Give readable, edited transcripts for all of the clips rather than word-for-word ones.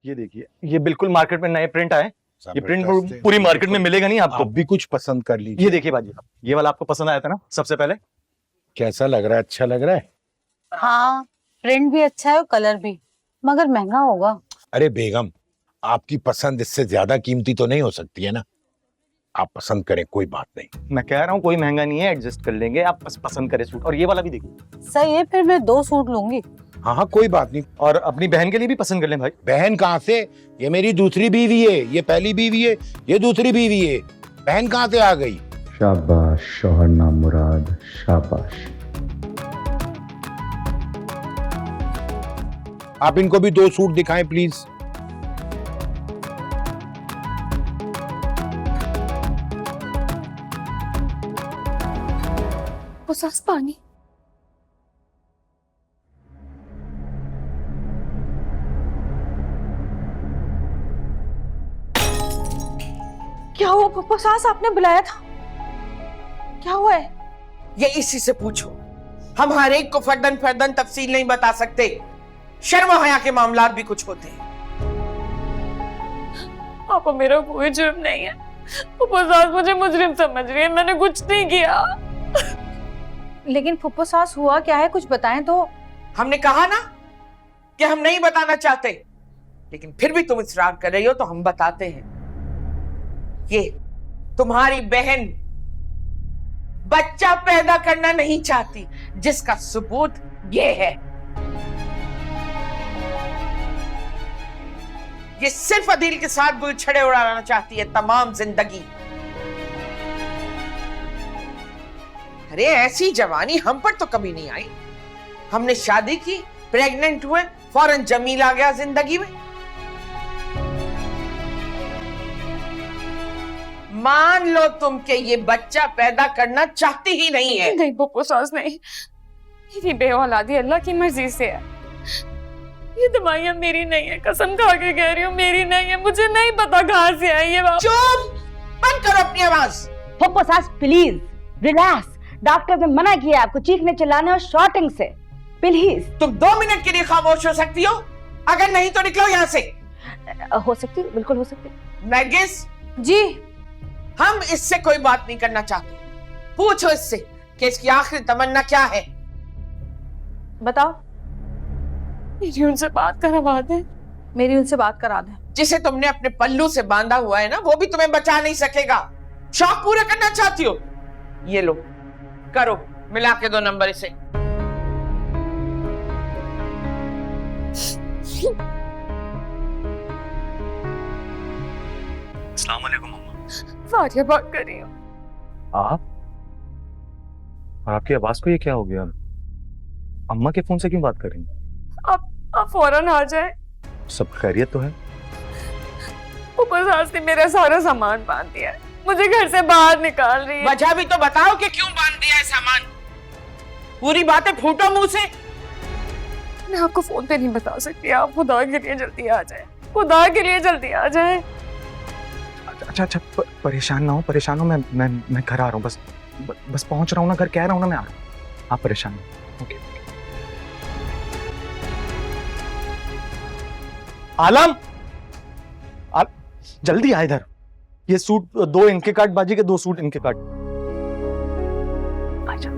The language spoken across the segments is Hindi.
ये देखिए, ये बिल्कुल मार्केट में नए प्रिंट आए। ये प्रिंट जबरदस्त है। पूरी मार्केट में मिलेगा नहीं आपको। आप भी कुछ पसंद कर लीजिए। ये देखिए बाजी, ये वाला आपको पसंद आया था ना सबसे पहले। कैसा लग रहा है? अच्छा लग रहा है? हाँ, प्रिंट भी अच्छा है और कलर भी, मगर महंगा होगा। अरे बेगम, आपकी पसंद इससे ज्यादा कीमती तो नहीं हो सकती है ना। आप पसंद करें, कोई बात नहीं। मैं कह रहा हूँ कोई महंगा नहीं है, एडजस्ट कर लेंगे, आप बस पसंद करें सूट। और ये वाला भी देखिए। सही है, फिर मैं 2 सूट लूंगी। हाँ हाँ, कोई बात नहीं। और अपनी बहन के लिए भी पसंद कर लें भाई। बहन कहाँ से? ये मेरी दूसरी बीवी है, ये पहली बीवी है, ये दूसरी बीवी है। बहन कहाँ से आ गई? शाबाश शौहर नाम मुराद, शाबाश। आप इनको भी 2 सूट दिखाएं प्लीज। वो सास पानी। क्या हुआ पप्पा सास, आपने बुलाया था? क्या हुआ है? ये इसी से पूछो। हम हर एक को फर्दन फर्दन तफसील नहीं बता सकते। शर्म हया के मामलात भी कुछ होते हैं। पापा मेरा कोई जुर्म नहीं है। पप्पा सास मुझे मुजरिम समझ रही है, मैंने कुछ नहीं किया। लेकिन फुप्पो सास हुआ क्या है, कुछ बताएं तो। हमने कहा ना कि हम नहीं बताना चाहते, लेकिन फिर भी तुम इसरार कर रही हो तो हम बताते हैं। ये तुम्हारी बहन बच्चा पैदा करना नहीं चाहती, जिसका सबूत ये है। ये सिर्फ अदील के साथ गुलछड़े उड़ाना चाहती है तमाम जिंदगी। अरे ऐसी जवानी हम पर तो कभी नहीं आई। हमने शादी की, प्रेग्नेंट हुए, फौरन जमील आ गया जिंदगी में। मान लो तुम के ये बच्चा पैदा करना चाहती ही नहीं है। नहीं पप्पो सास नहीं, मेरी बेऔलादी अल्लाह की मर्जी से है। ये दवाइयां मेरी नहीं है, कसम खा के कह रही हूँ मेरी नहीं है। मुझे नहीं पता कहाँ से आई ये बात। चुप, बंद करो अपनी आवाज। फुप्पो सास प्लीज रिलैक्स, डॉक्टर ने मना किया आपको चीखने चिल्लाने और शॉटिंग से, प्लीज। तुम 2 मिनट के लिए खामोश हो सकती हो, अगर नहीं तो निकलो यहाँ से। हो सकती, बिल्कुल हो सकती। नरगिस जी। हम इससे कोई बात नहीं करना चाहते। पूछो इससे कि इसकी आखिरी तमन्ना क्या है। बताओ। मेरी उनसे बात करवा दे। मेरी उनसे बात करा दें। जिसे तुमने अपने पल्लू से बांधा हुआ है ना, वो भी तुम्हें बचा नहीं सकेगा। शौक पूरा करना चाहती हो? ये लो, करो, मिला के दो नंबर इसे। अस्सलाम वालेकुम अम्मा। फारिया बात कर रही हूँ। आप? और आपकी आवाज को ये क्या हो गया? अम्मा के फोन से क्यों बात कर रही हैं? आप फौरन आ जाए। सब खैरियत तो है? पप्पो सास ने मेरा सारा सामान बांध दिया है, मुझे घर से बाहर निकाल रही है। वजह भी तो बताओ कि क्यों बांध दिया है सामान। पूरी बातें फूटो मुंह से। मैं आपको फोन पे नहीं बता सकती, आप खुदा के लिए जल्दी आ जाए, खुदा के लिए जल्दी आ जाए। अच्छा, परेशान ना हो, परेशान हो। मैं घर आ रहा हूँ, बस पहुंच रहा हूँ ना, घर कह रहा हूँ ना, मैं आ रहा हूँ। आप परेशान हो। ओके। आलम, जल्दी आ इधर। ये सूट 2 इनके काट बाजी के, 2 सूट इनके काट। आजा।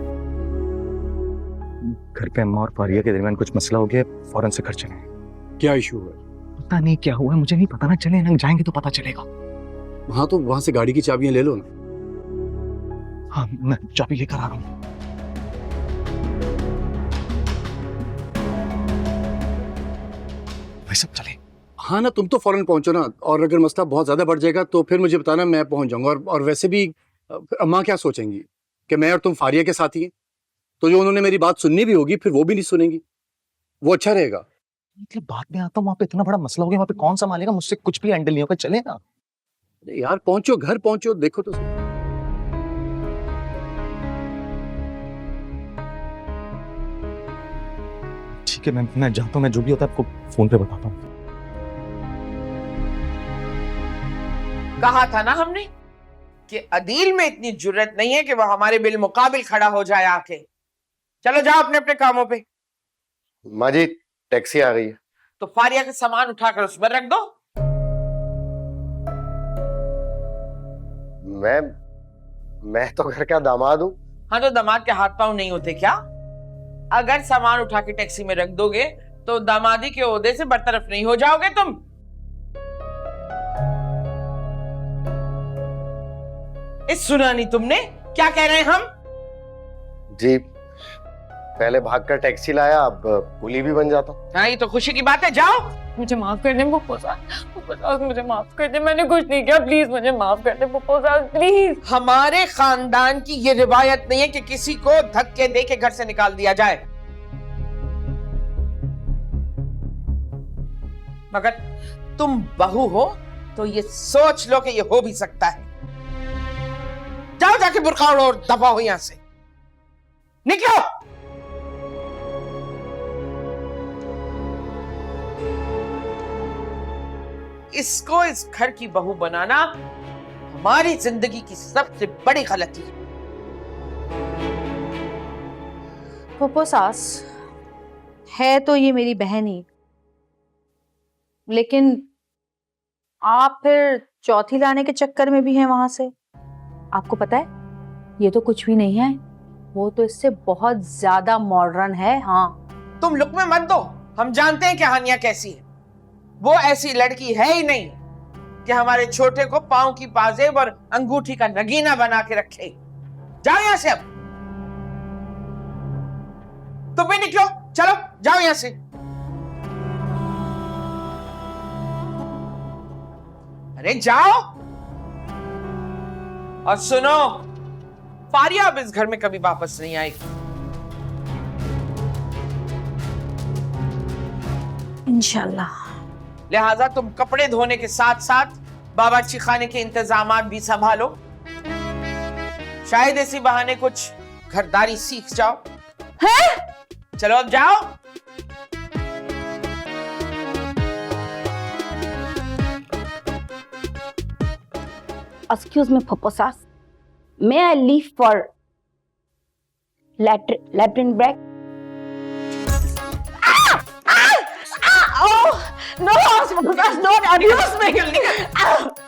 घर पे अम्मा और फारिया के दरमियान कुछ मसला हो गया, फौरन से घर चले। क्या इशू है? पता नहीं क्या हुआ है, मुझे नहीं पता ना, चले ना, जाएंगे तो पता चलेगा। हाँ तो वहां से गाड़ी की चाबियां ले लो ना। हाँ, मैं चाबी लेकर आ रहा हूँ। भाई सब चले। हाँ ना, तुम तो फौरन पहुंचो ना, और अगर मसला बहुत ज्यादा बढ़ जाएगा तो फिर मुझे बताना, मैं पहुंच जाऊंगा। और वैसे भी अम्मा क्या सोचेंगी कि मैं और तुम फारिया के साथ ही हैं, तो जो उन्होंने मेरी बात सुननी भी होगी फिर वो भी नहीं सुनेंगी। वो अच्छा रहेगा। मतलब बाद में आता हूँ, वहाँ पे इतना बड़ा मसला हो गया, वहाँ पे कौन संभालेगा? मुझसे कुछ भी हैंडल नहीं होगा, चले ना। अरे यार पहुंचो, घर पहुंचो, देखो तो सही। ठीक है, मैं जाता हूँ, मैं जो भी होता है आपको फोन पे बताता हूँ। कहा था ना हमने कि अदील में इतनी जुर्रत नहीं है कि वो हमारे बिल मुकाबिल खड़ा हो जाए आके। चलो जाओ अपने अपने कामों पे। माँ जी, टैक्सी आ गई है, तो फारिया का सामान उठाकर उसमें रख दो। मैं तो घर का दामाद हूँ। हाँ, तो दामाद के हाथ पांव नहीं होते क्या? अगर सामान उठा के टैक्सी में रख दोगे तो दामादी के ओहदे से बरतरफ नहीं हो जाओगे तुम। इस सुना नहीं तुमने क्या कह रहे हैं हम? जी, पहले भागकर टैक्सी लाया, अब कुली भी बन जाता हूँ। हाँ, ये तो खुशी की बात है। जाओ। मुझे माफ कर दे पप्पू साहब, मुझे माफ कर दे, मैंने कुछ नहीं किया, प्लीज मुझे माफ कर दे पप्पू साहब, प्लीज। हमारे खानदान की ये रिवायत नहीं है कि किसी को धक्के दे के घर से निकाल दिया जाए, मगर तुम बहू हो तो ये सोच लो कि ये हो भी सकता है। जाओ, जाके बुर्का ओढ़ो और दफा हो यहां से, निकलो। इसको इस घर की बहू बनाना हमारी जिंदगी की सबसे बड़ी गलती है। पप्पू सास है तो ये मेरी बहन ही, लेकिन आप फिर चौथी लाने के चक्कर में भी हैं वहां से। आपको पता है ये तो कुछ भी नहीं है, वो तो इससे बहुत ज्यादा मॉडर्न है। हाँ, तुम लुक में मत दो, हम जानते हैं कि हानिया कैसी है। वो ऐसी लड़की है ही नहीं कि हमारे छोटे को पांव की पाजेब और अंगूठी का नगीना बना के रखे। जाओ यहां से, अब तुम भी निकलो, चलो जाओ यहां से। अरे जाओ। और सुनो, फारिया अब इस घर में कभी वापस नहीं आएगी। इंशाल्लाह। लिहाजा तुम कपड़े धोने के साथ साथ बावर्ची खाने के इंतजामात भी संभालो। शायद इसी बहाने कुछ घरदारी सीख जाओ। हैं? चलो अब जाओ। Excuse me, Papa Sas. May I leave for latrine break? Oh! No, Papa Sas, don't abuse me!